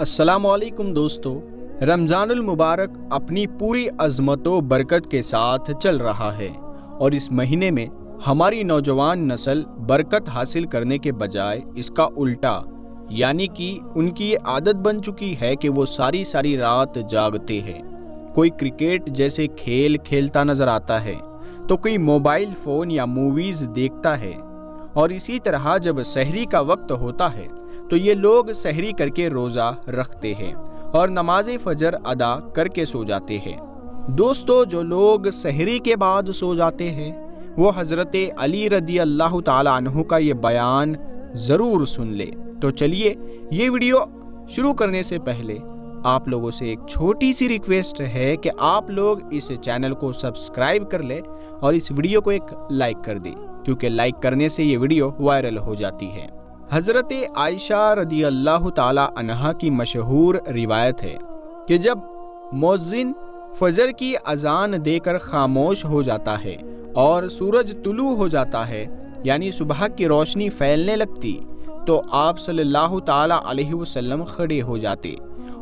السلام علیکم دوستو، رمضان المبارک اپنی پوری عظمت و برکت کے ساتھ چل رہا ہے اور اس مہینے میں ہماری نوجوان نسل برکت حاصل کرنے کے بجائے اس کا الٹا یعنی کہ ان کی یہ عادت بن چکی ہے کہ وہ ساری رات جاگتے ہیں۔ کوئی کرکٹ جیسے کھیل کھیلتا نظر آتا ہے تو کوئی موبائل فون یا موویز دیکھتا ہے، اور اسی طرح جب سحری کا وقت ہوتا ہے تو یہ لوگ سحری کر کے روزہ رکھتے ہیں اور نماز فجر ادا کر کے سو جاتے ہیں۔ دوستو، جو لوگ سحری کے بعد سو جاتے ہیں وہ حضرت علی رضی اللہ تعالی عنہ کا یہ بیان ضرور سن لے۔ تو چلیے، یہ ویڈیو شروع کرنے سے پہلے آپ لوگوں سے ایک چھوٹی سی ریکویسٹ ہے کہ آپ لوگ اس چینل کو سبسکرائب کر لیں اور اس ویڈیو کو ایک لائک کر دیں، کیونکہ لائک کرنے سے یہ ویڈیو وائرل ہو جاتی ہے۔ حضرت عائشہ رضی اللہ تعالی عنہا کی مشہور روایت ہے کہ جب مؤذن فجر کی اذان دے کر خاموش ہو جاتا ہے اور سورج طلوع ہو جاتا ہے یعنی صبح کی روشنی پھیلنے لگتی، تو آپ صلی اللہ تعالی علیہ وسلم کھڑے ہو جاتے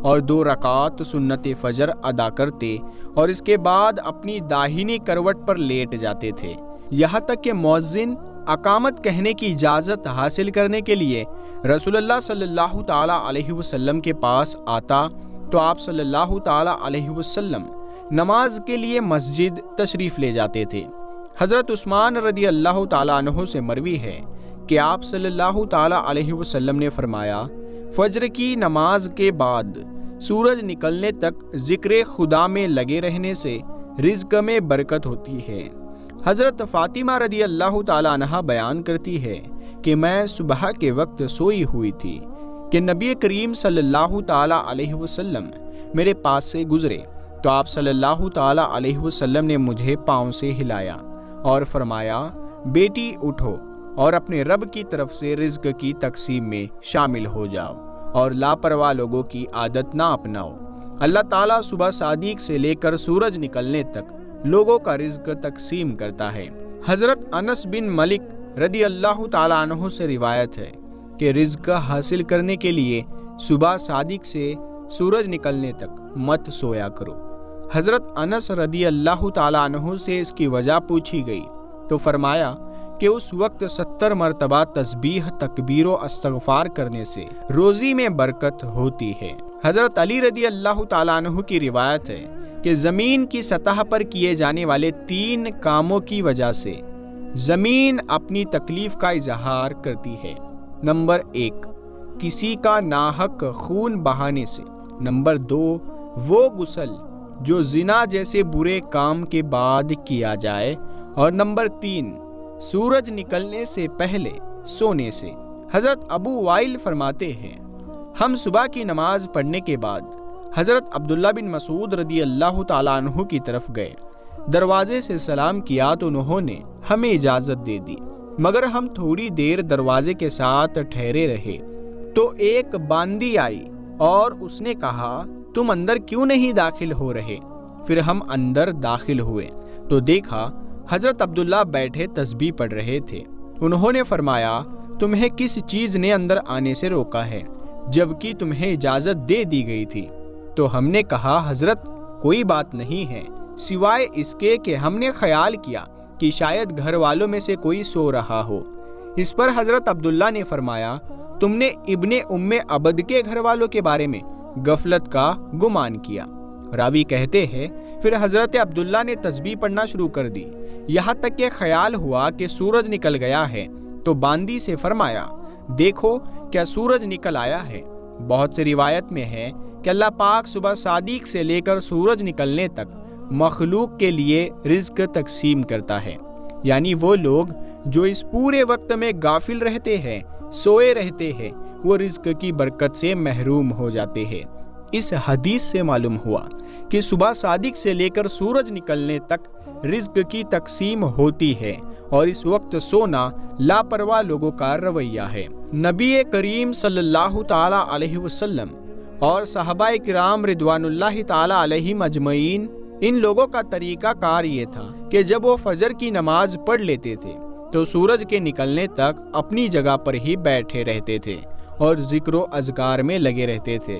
اور 2 رکعات سنت فجر ادا کرتے اور اس کے بعد اپنی داہنی کروٹ پر لیٹ جاتے تھے، یہاں تک کہ مؤذن اقامت کہنے کی اجازت حاصل کرنے کے لیے رسول اللہ صلی اللہ تعالی علیہ وسلم کے پاس آتا تو آپ صلی اللہ تعالی علیہ وسلم نماز کے لیے مسجد تشریف لے جاتے تھے۔ حضرت عثمان رضی اللہ تعالی عنہ سے مروی ہے کہ آپ صلی اللہ تعالی علیہ وسلم نے فرمایا، فجر کی نماز کے بعد سورج نکلنے تک ذکر خدا میں لگے رہنے سے رزق میں برکت ہوتی ہے۔ حضرت فاطمہ رضی اللہ تعالی عنہا بیان کرتی ہے کہ میں صبح کے وقت سوئی ہوئی تھی کہ نبی کریم صلی اللہ تعالی علیہ وسلم میرے پاس سے گزرے تو آپ صلی اللہ تعالی علیہ وسلم نے مجھے پاؤں سے ہلایا اور فرمایا، بیٹی اٹھو اور اپنے رب کی طرف سے رزق کی تقسیم میں شامل ہو جاؤ اور لاپرواہ لوگوں کی عادت نہ اپناؤ۔ اللہ تعالیٰ صبح صادق سے لے کر سورج نکلنے تک لوگوں کا رزق تقسیم کرتا ہے۔ حضرت انس بن مالک رضی اللہ تعالی عنہ سے روایت ہے کہ رزق حاصل کرنے کے لیے صبح صادق سے سورج نکلنے تک مت سویا کرو۔ حضرت انس رضی اللہ تعالی عنہ سے اس کی وجہ پوچھی گئی تو فرمایا کہ اس وقت 70 مرتبہ تسبیح، تکبیر و استغفار کرنے سے روزی میں برکت ہوتی ہے۔ حضرت علی رضی اللہ تعالی عنہ کی روایت ہے کہ زمین کی سطح پر کیے جانے والے 3 کاموں کی وجہ سے زمین اپنی تکلیف کا اظہار کرتی ہے۔ نمبر 1، کسی کا ناحق خون بہانے سے۔ نمبر 2، وہ غسل جو زنا جیسے برے کام کے بعد کیا جائے، اور نمبر 3، سورج نکلنے سے پہلے سونے سے۔ حضرت ابو وائل فرماتے ہیں، ہم صبح کی نماز پڑھنے کے بعد حضرت عبداللہ بن مسعود رضی اللہ تعالیٰ عنہ کی طرف گئے، دروازے سے سلام کیا تو انہوں نے ہمیں اجازت دے دی، مگر ہم تھوڑی دیر دروازے کے ساتھ ٹھہرے رہے تو ایک باندی آئی اور اس نے کہا، تم اندر کیوں نہیں داخل ہو رہے؟ پھر ہم اندر داخل ہوئے تو دیکھا حضرت عبداللہ بیٹھے تسبیح پڑھ رہے تھے۔ انہوں نے فرمایا، تمہیں کس چیز نے اندر آنے سے روکا ہے جبکہ تمہیں اجازت دے دی گئی تھی؟ تو ہم نے کہا، حضرت کوئی بات نہیں ہے سوائے اس کے کہ ہم نے خیال کیا کہ شاید گھر والوں میں سے کوئی سو رہا ہو۔ اس پر حضرت عبداللہ نے فرمایا، تم نے ابن ام عبد کے گھر والوں کے بارے میں غفلت کا گمان کیا۔ راوی کہتے ہیں، پھر حضرت عبداللہ نے تسبیح پڑھنا شروع کر دی، یہاں تک کہ خیال ہوا کہ سورج نکل گیا ہے تو باندی سے فرمایا، دیکھو کیا سورج نکل آیا ہے۔ بہت سی روایت میں ہے کہ اللہ پاک صبح صادق سے لے کر سورج نکلنے تک مخلوق کے لیے رزق تقسیم کرتا ہے، یعنی وہ لوگ جو اس پورے وقت میں غافل رہتے ہیں، سوئے رہتے ہیں، وہ رزق کی برکت سے محروم ہو جاتے ہیں۔ اس حدیث سے معلوم ہوا کہ صبح صادق سے لے کر سورج نکلنے تک رزق کی تقسیم ہوتی ہے اور اس وقت سونا لاپرواہ لوگوں کا رویہ ہے۔ نبی کریم صلی اللہ تعالی علیہ وسلم اور صحابہ کرام رضوان اللہ تعالی علیہم اجمعین، ان لوگوں کا طریقہ کار یہ تھا کہ جب وہ فجر کی نماز پڑھ لیتے تھے تو سورج کے نکلنے تک اپنی جگہ پر ہی بیٹھے رہتے تھے اور ذکر و اذکار میں لگے رہتے تھے،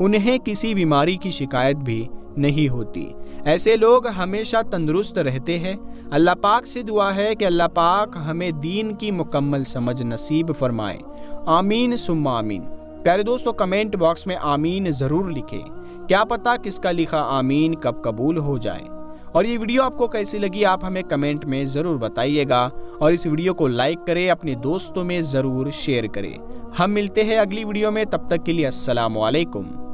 انہیں کسی بیماری کی شکایت بھی نہیں ہوتی۔ ایسے لوگ ہمیشہ تندرست رہتے ہیں۔ اللہ پاک سے دعا ہے کہ اللہ پاک ہمیں دین کی مکمل سمجھ نصیب فرمائے، آمین ثم آمین۔ پیارے دوستو، کمنٹ باکس میں آمین ضرور لکھیں، کیا پتہ کس کا لکھا آمین کب قبول ہو جائے۔ اور یہ ویڈیو آپ کو کیسی لگی آپ ہمیں کمنٹ میں ضرور بتائیے گا، اور اس ویڈیو کو لائک کریں، اپنے دوستوں میں ضرور شیئر کریں۔ ہم ملتے ہیں اگلی ویڈیو میں، تب تک کے لیے السلام علیکم۔